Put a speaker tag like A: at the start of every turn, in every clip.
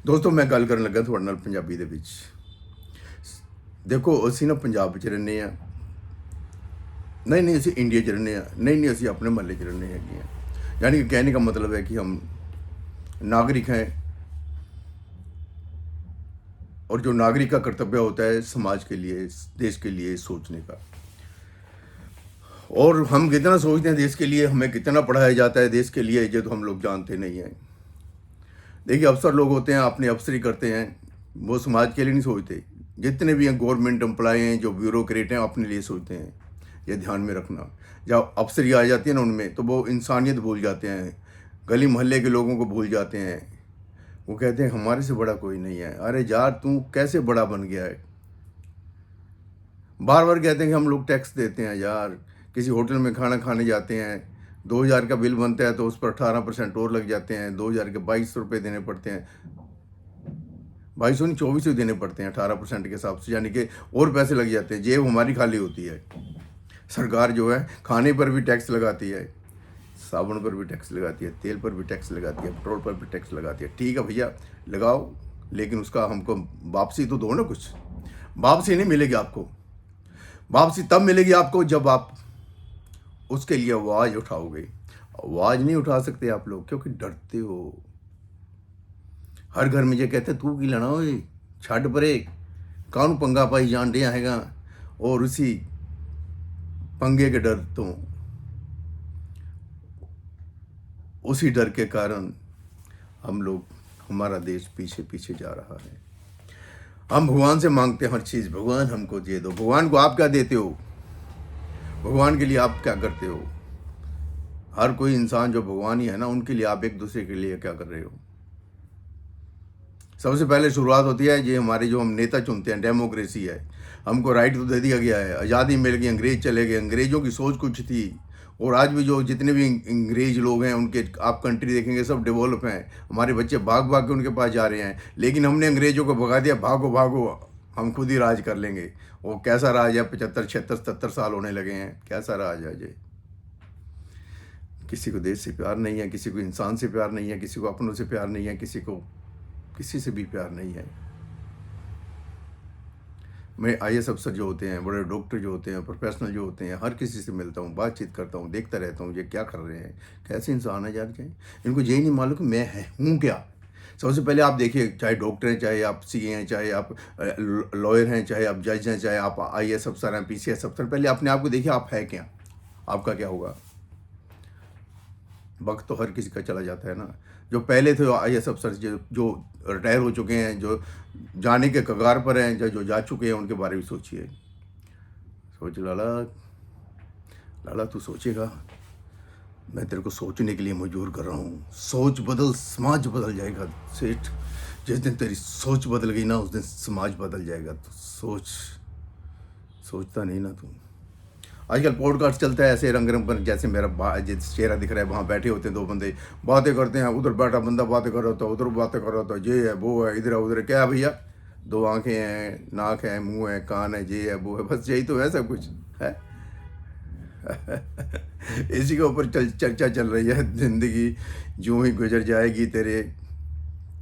A: ਦੋਸਤੋ ਮੈਂ ਗੱਲ ਕਰਨ ਲੱਗਾ ਤੁਹਾਡੇ ਨਾਲ ਪੰਜਾਬੀ ਦੇ ਵਿੱਚ। ਦੇਖੋ ਅਸੀਂ ਨਾ ਪੰਜਾਬ ਵਿੱਚ ਰਹਿੰਦੇ ਹਾਂ, नहीं ਅਸੀਂ इंडिया च रहने नहीं ਅਸੀਂ अपने महल्ले च रहने हैं। यानी कि कहने का मतलब है कि हम नागरिक हैं और जो नागरिक का कर्तव्य होता है समाज के लिए, देश के लिए सोचने का। और हम कितना सोचते हैं देश के लिए, हमें कितना पढ़ाया जाता है देश के लिए, ये तो हम लोग जानते नहीं हैं। देखिए अफसर लोग होते हैं, अपनी अफसरी करते हैं, वो समाज के लिए नहीं सोचते। जितने भी हैं गवर्नमेंट एम्प्लॉय हैं, जो ब्यूरोक्रेट हैं, अपने लिए सोचते हैं। ये ध्यान में रखना। जब अफसरी आ जाती है ना उनमें, तो वो इंसानियत भूल जाते हैं, गली मोहल्ले के लोगों को भूल जाते हैं। वो कहते हैं हमारे से बड़ा कोई नहीं है। अरे यार तू कैसे बड़ा बन गया है। बार बार कहते हैं कि हम लोग टैक्स देते हैं। यार किसी होटल में खाना खाने जाते हैं, 2000 का बिल बनता है तो उस पर 18% और लग जाते हैं। 2000 के 2200 रुपये देने पड़ते हैं। 2200 नहीं 2400 देने पड़ते हैं 18% के हिसाब से, यानी कि और पैसे लग जाते हैं। जेब हमारी खाली होती है। सरकार जो है खाने पर भी टैक्स लगाती है, साबुन पर भी टैक्स लगाती है, तेल पर भी टैक्स लगाती है, पेट्रोल पर भी टैक्स लगाती है। ठीक है भैया लगाओ, लेकिन उसका हमको वापसी तो दो ना। कुछ वापसी नहीं मिलेगी आपको। वापसी तब मिलेगी आपको जब आप उसके लिए आवाज़ उठाओगे। आवाज़ नहीं उठा सकते आप लोग क्योंकि डरते हो। हर घर में ये कहते तू की लेना हो, छड़ परे कानू पंगा पाई जान दिया हैगा। और उसी पंगे के डर तो, उसी डर के कारण हम लोग, हमारा देश पीछे पीछे जा रहा है। हम भगवान से मांगते हैं हर चीज़, भगवान हमको दे दो। भगवान को आप क्या देते हो? भगवान के लिए आप क्या करते हो? हर कोई इंसान जो भगवान ही है ना, उनके लिए आप एक दूसरे के लिए क्या कर रहे हो? सबसे पहले शुरुआत होती है ये हमारे जो हम नेता चुनते हैं, डेमोक्रेसी है। हमको राइट तो दे दिया गया है, आज़ादी मिल गई, अंग्रेज चले गए, अंग्रेज़ों की सोच कुछ थी। और आज भी जो जितने भी अंग्रेज लोग हैं उनके आप कंट्री देखेंगे सब डेवलप हैं। हमारे बच्चे भाग भाग के उनके पास जा रहे हैं, लेकिन हमने अंग्रेज़ों को भगा दिया, भागो भागो हम खुद ही राज कर लेंगे। वो कैसा राज है? 75 76 77 साल होने लगे हैं। कैसा राज है ये? किसी को देश से प्यार नहीं है, किसी को इंसान से प्यार नहीं है, किसी को अपनों से प्यार नहीं है, किसी को किसी से भी प्यार नहीं है। मैं IAS अफसर जो होते हैं, बड़े डॉक्टर जो होते हैं, प्रोफेशनल जो होते हैं, हर किसी से मिलता हूँ, बातचीत करता हूँ, देखता रहता हूँ ये क्या कर रहे हैं, कैसे इंसान है यार। इनको यही नहीं मालूम कि मैं हूँ क्या। सबसे पहले आप देखिए, चाहे डॉक्टर हैं, चाहे आप CA हैं, चाहे आप लॉयर हैं, चाहे आप जज हैं, चाहे आप IAS अफसर हैं, PCS अफसर, पहले अपने आप को देखिए आप है क्या, आपका क्या होगा। वक्त तो हर किसी का चला जाता है ना। जो पहले थे IAS अफसर जो रिटायर हो चुके हैं, जो जाने के कगार पर हैं, जो जा चुके हैं, उनके बारे में सोचिए। सोच लाला, लाला तू सोचेगा, मैं तेरे को सोचने के लिए मजबूर कर रहा हूँ। सोच बदल, समाज बदल जाएगा सेठ। जिस दिन तेरी सोच बदल गई ना, उस दिन समाज बदल जाएगा। तो सोचता नहीं ना तू। आजकल पॉडकास्ट चलता है ऐसे रंग रंग पर, जैसे मेरा चेहरा दिख रहा है, वहाँ बैठे होते हैं दो बंदे, बातें करते हैं। उधर बैठा बंदा बातें कर रहा होता है, उधर बातें कर रहा होता है, ये है वो है, इधर है उधर है। क्या है भैया? दो आंखें हैं, नाक है, मुंह है, कान है, ये है वो है, बस यही तो है सब कुछ है। इसी के ऊपर चर्चा चल रही है। ज़िंदगी यूँ ही गुजर जाएगी तेरे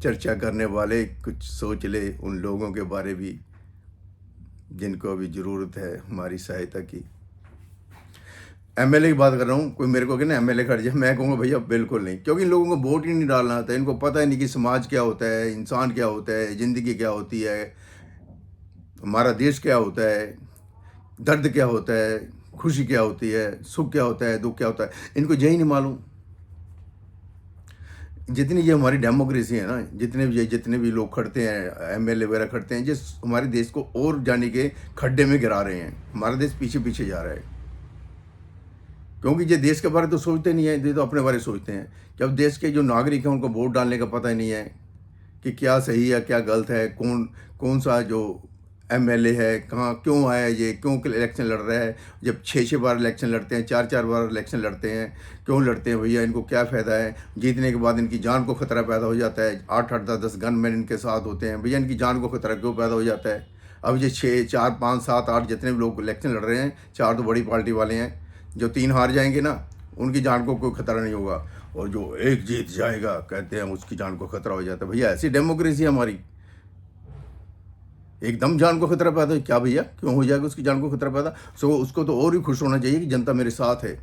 A: चर्चा करने वाले। कुछ सोच ले उन लोगों के बारे भी जिनको अभी ज़रूरत है हमारी सहायता की। MLA की बात कर रहा हूँ। कोई मेरे को कहना MLA खड़ जाए, मैं कहूँगा भैया बिल्कुल नहीं, क्योंकि इन लोगों को वोट ही नहीं डालना आता है। इनको पता ही नहीं कि समाज क्या होता है, इंसान क्या होता है, ज़िंदगी क्या होती है, हमारा देश क्या होता है, दर्द क्या होता है, खुशी क्या होती है, सुख क्या होता है, दुख क्या होता है, इनको यही नहीं मालूम। जितनी ये हमारी डेमोक्रेसी है ना, जितने भी लोग खड़ते हैं, MLA वगैरह खड़ते हैं, जिस हमारे देश को और जाने के खड्डे में गिरा रहे हैं। हमारा देश पीछे पीछे जा रहा है, क्योंकि ये देश के बारे तो सोचते नहीं है, ये तो अपने बारे सोचते हैं। जब देश के जो नागरिक हैं उनको वोट डालने का पता ही नहीं है कि क्या सही है क्या गलत है, कौन सा जो MLA है, कहाँ क्यों आया, ये क्यों इलेक्शन लड़ रहा है। जब 6 बार इलेक्शन लड़ते हैं, 4 बार इलेक्शन लड़ते हैं, क्यों लड़ते हैं भैया? इनको क्या फ़ायदा है? जीतने के बाद इनकी जान को खतरा पैदा हो जाता है। 8-8 10-10 गनमैन इनके साथ होते हैं, भैया इनकी जान को खतरा क्यों पैदा हो जाता है? अब ये 6 4 5 7 8 जितने भी लोग इलेक्शन लड़ रहे हैं, 4 तो बड़ी पार्टी वाले हैं। जो 3 हार जाएंगे ना, उनकी जान को कोई खतरा नहीं होगा, और जो एक जीत जाएगा कहते हैं उसकी जान को खतरा हो जाता है। भैया ऐसी डेमोक्रेसी है हमारी, एकदम जान को खतरा पैदा क्या भैया, क्यों हो जाएगा उसकी जान को खतरा पैदा? सो उसको तो और ही खुश होना चाहिए कि जनता मेरे साथ है।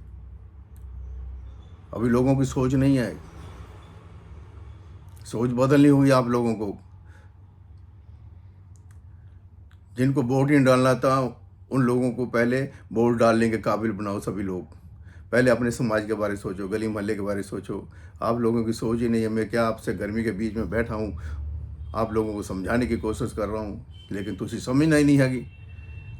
A: अभी लोगों की सोच नहीं है, सोच बदलनी होगी आप लोगों को। जिनको वोट नहीं डालना था उन लोगों को पहले वोट डालने के काबिल बनाओ। सभी लोग पहले अपने समाज के बारे में सोचो, गली मोहल्ले के बारे में सोचो। आप लोगों की सोच ही नहीं है। मैं क्या आपसे गर्मी के बीच में बैठा हूँ, आप लोगों को समझाने की कोशिश कर रहा हूँ, लेकिन तुझे समझना ही नहीं है कि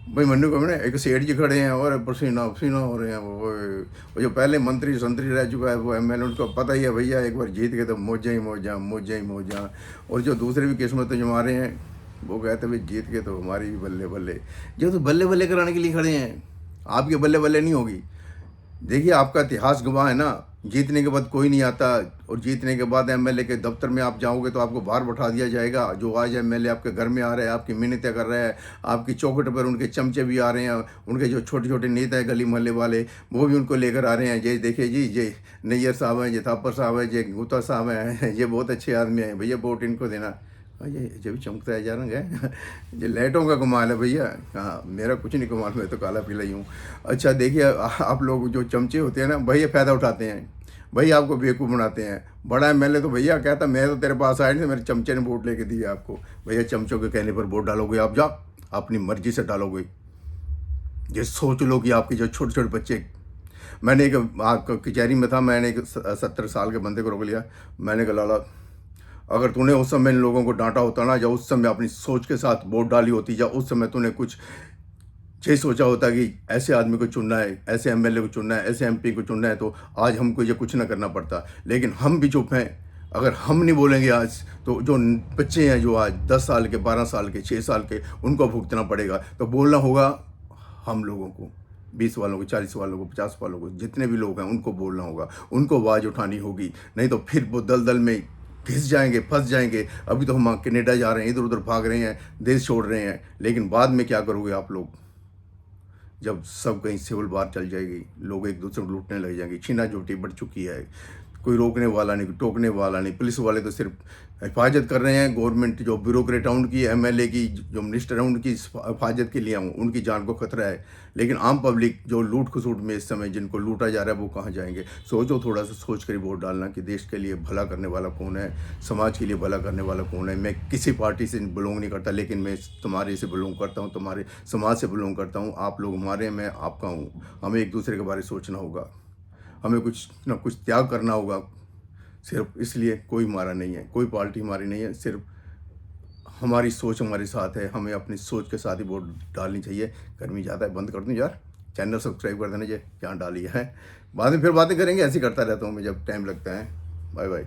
A: भाई मनु को एक सेठ जी खड़े हैं और पसीना पसीना हो रहे हैं। वो जो पहले मंत्री संतरी रह चुका है वो MLA, उनको पता ही है भैया एक बार जीत के तो मौजा ही मौजा, मौजा ही मौजा। और जो दूसरे भी किस्मत जमा रहे हैं वो कहते हैं भाई जीत के तो हमारी भी बल्ले बल्ले। जो तो बल्ले बल्ले कराने के लिए खड़े हैं, आपके बल्ले बल्ले नहीं होगी। देखिए आपका इतिहास गवाह है ना, जीतने के बाद कोई नहीं आता, और जीतने के बाद MLA के दफ्तर में आप जाओगे तो आपको बाहर बैठा दिया जाएगा। जो आज MLA आपके घर में आ रहे हैं, आपकी मिन्नतें कर रहे हैं, आपकी चौखट पर उनके चमचे भी आ रहे हैं, उनके जो छोटे छोटे नेता हैं गली मोहल्ले वाले वो भी उनको लेकर आ रहे हैं। ये देखिए जी, ये नैयर साहब हैं, ये थापर साहब हैं, ये गुप्ता साहब हैं, ये बहुत अच्छे आदमी हैं, भैया वोट इनको देना। ये भी चमकता है जा रंग है। ये लाइटों का कमाल है भैया। हाँ मेरा कुछ नहीं कमाल, मैं तो काला पीला ही हूँ। अच्छा देखिए आप लोग जो चमचे होते हैं ना भैया फ़ायदा उठाते हैं, भैया आपको बेवकूफ़ बनाते हैं। बड़ा MLA तो भैया कहता मैं तो तेरे पास आया नहीं, मेरे चमचे ने वोट लेके दिया आपको। भैया चमचों के कहने पर वोट डालोगे आप? जाओ अपनी मर्जी से डालोगे। ये सोच लो कि आपके जो छोटे छोटे बच्चे, मैंने एक कचहरी में था, मैंने एक 70 साल के बंदे को रोक लिया। मैंने कहा लाला अगर तूने उस समय इन लोगों को डांटा होता ना, या उस समय अपनी सोच के साथ वोट डाली होती, या उस समय तूने कुछ ये सोचा होता कि ऐसे आदमी को चुनना है, ऐसे MLA को चुनना है, ऐसे MP को चुनना है, तो आज हमको ये कुछ ना करना पड़ता। लेकिन हम भी चुप हैं। अगर हम नहीं बोलेंगे आज तो जो बच्चे हैं जो आज 10 साल के, 12 साल के, 6 साल के, उनको भुगतना पड़ेगा। तो बोलना होगा हम लोगों को, 20 वालों को, 40 वालों को, 50 वालों को, जितने भी लोग हैं उनको बोलना होगा, उनको आवाज़ उठानी होगी। नहीं तो फिर वो दलदल में घिस जाएंगे, फंस जाएंगे। अभी तो हम कनाडा जा रहे हैं, इधर उधर भाग रहे हैं, देश छोड़ रहे हैं, लेकिन बाद में क्या करोगे आप लोग? जब सब कहीं सिविल वार चल जाएगी, लोग एक दूसरे को लूटने लग जाएंगे, छीना झूठी बढ़ चुकी है, कोई रोकने वाला नहीं, टोकने वाला नहीं। पुलिस वाले तो सिर्फ हिफाजत कर रहे हैं। गवर्नमेंट जो ब्यूरोक्रेट है उनकी, MLA की जो मिनिस्टर है उनकी हिफाजत के लिए हूँ, उनकी जान को खतरा है। लेकिन आम पब्लिक जो लूट खसूट में इस समय जिनको लूटा जा रहा है वो कहाँ जाएंगे? सोचो, थोड़ा सा सोच कर वोट डालना कि देश के लिए भला करने वाला कौन है, समाज के लिए भला करने वाला कौन है। मैं किसी पार्टी से बिलोंग नहीं करता, लेकिन मैं तुम्हारे से बिलोंग करता हूँ, तुम्हारे समाज से बिलोंग करता हूँ। आप लोग हमारे, मैं आपका हूँ। हमें एक दूसरे के बारे में सोचना होगा, हमें कुछ ना कुछ त्याग करना होगा। सिर्फ इसलिए कोई हमारा नहीं है, कोई पार्टी हमारी नहीं है, सिर्फ हमारी सोच हमारे साथ है। हमें अपनी सोच के साथ ही वोट डालनी चाहिए। गर्मी ज़्यादा है, बंद कर दूँ यार? चैनल सब्सक्राइब कर देना, जहाँ डाली है। बाद में फिर बातें करेंगे, ऐसे करता रहता हूँ मैं जब टाइम लगता है। Bye bye.